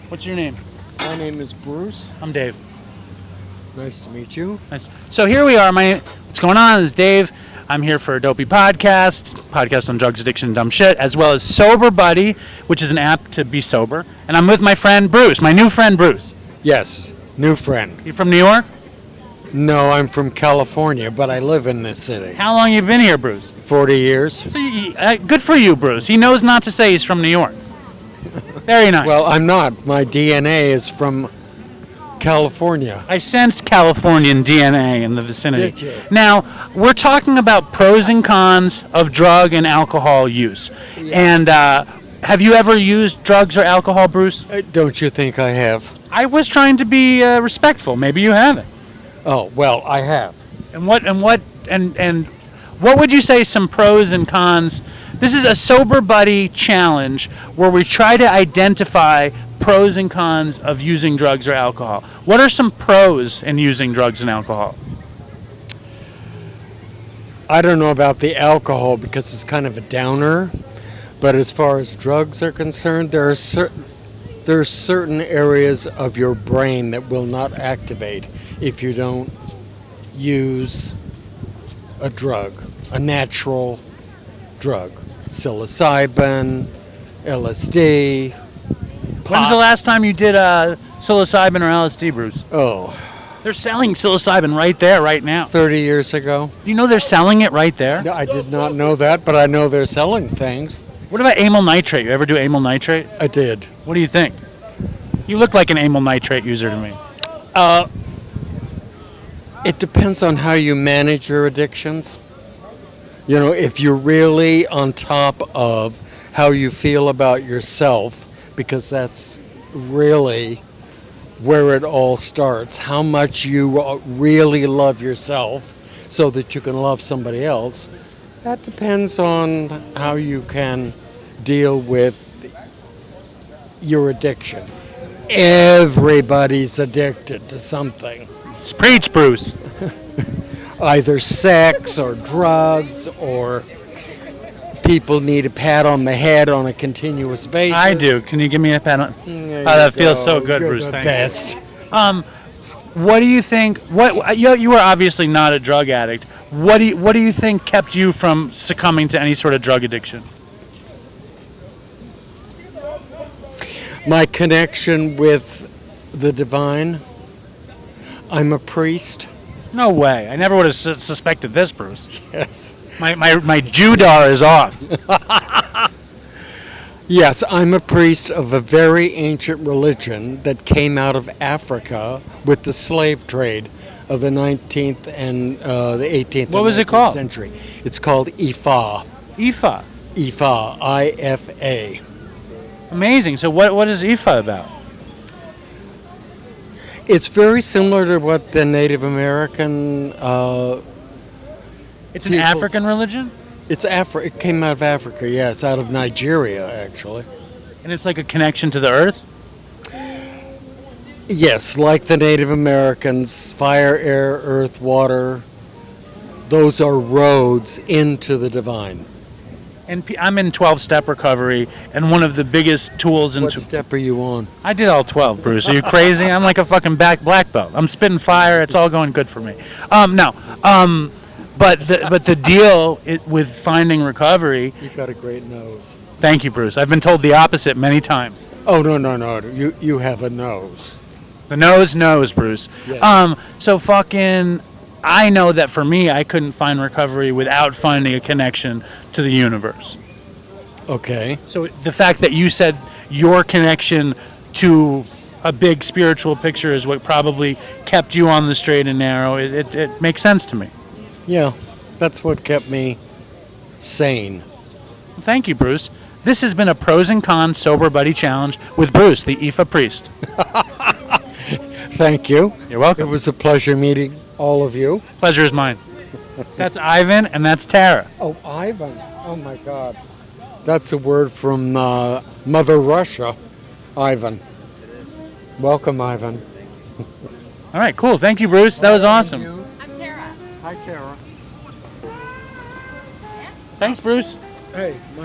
What's your name? My name is Bruce. I'm Dave. Nice to meet you. Nice. So here we are. What's going on? This is Dave. I'm here for a Dopey podcast on drugs, addiction, and dumb shit, as well as Sober Buddy, which is an app to be sober. And I'm with my friend Bruce, my new friend Bruce. Yes, new friend. You from New York? No, I'm from California, but I live in this city. How long you been here, Bruce? 40 years. So good for you, Bruce. He knows not to say he's from New York. Very nice. Well, I'm not. My DNA is from California. I sensed Californian DNA in the vicinity. Did you? Now, we're talking about pros and cons of drug and alcohol use. Yeah. And have you ever used drugs or alcohol, Bruce? Don't you think I have? I was trying to be respectful. Maybe you haven't. Oh, well, I have. And what would you say some pros and cons? This is a Sober Buddy challenge where we try to identify pros and cons of using drugs or alcohol. What are some pros in using drugs and alcohol? I don't know about the alcohol because it's kind of a downer, but as far as drugs are concerned, there are certain areas of your brain that will not activate if you don't use a drug, a natural drug. Psilocybin, LSD. When's the last time you did psilocybin or LSD, Bruce? Oh, They're selling psilocybin right there, right now. 30 years ago. Do you know they're selling it right there? No, I did not know that, but I know they're selling things. What about amyl nitrate? You ever do amyl nitrate? I did. What do you think? You look like an amyl nitrate user to me. It depends on how you manage your addictions. You know, if you're really on top of how you feel about yourself, because that's really where it all starts, how much you really love yourself so that you can love somebody else, that depends on how you can deal with your addiction. Everybody's addicted to something. Preach, Bruce. Either sex or drugs, or people need a pat on the head on a continuous basis. I do. Can you give me a pat on? There That you feels go. so good, You're Bruce. the Thank best. you. What do you think? You were obviously not a drug addict. What do you think kept you from succumbing to any sort of drug addiction? My connection with the divine. I'm a priest. No way. I never would have suspected this, Bruce. Yes. My Judar is off. Yes, I'm a priest of a very ancient religion that came out of Africa with the slave trade of the 19th and the 18th What and was it 19th called? century. It's called Ifa. Ifa. Ifa, I-F-A. Amazing. So what is Ifa about? It's very similar to what the Native American. It's an people's- African religion? It came out of Africa. Yeah, it's out of Nigeria actually. And it's like a connection to the earth? Yes, like the Native Americans, fire, air, earth, water. Those are roads into the divine. And I'm in 12-step recovery, and one of the biggest tools What into... step are you on? I did all 12, Bruce. Are you crazy? I'm like a fucking black belt. I'm spitting fire. It's all going good for me. But the deal with finding recovery... You got a great nose. Thank you, Bruce. I've been told the opposite many times. Oh, no. You have a nose. The nose knows, Bruce. Yeah. So fucking... I know that for me, I couldn't find recovery without finding a connection to the universe. Okay. So the fact that you said your connection to a big spiritual picture is what probably kept you on the straight and narrow, it makes sense to me. Yeah, that's what kept me sane. Thank you, Bruce. This has been a pros and cons Sober Buddy Challenge with Bruce, the Ifa priest. Thank you. You're welcome. It was a pleasure meeting all of you. Pleasure is mine. That's Ivan, and that's Tara. Oh, Ivan. Oh, my God. That's a word from Mother Russia, Ivan. Welcome, Ivan. All right, cool. Thank you, Bruce. That was awesome. I'm Tara. Hi, Tara. Thanks, Bruce. Hey, my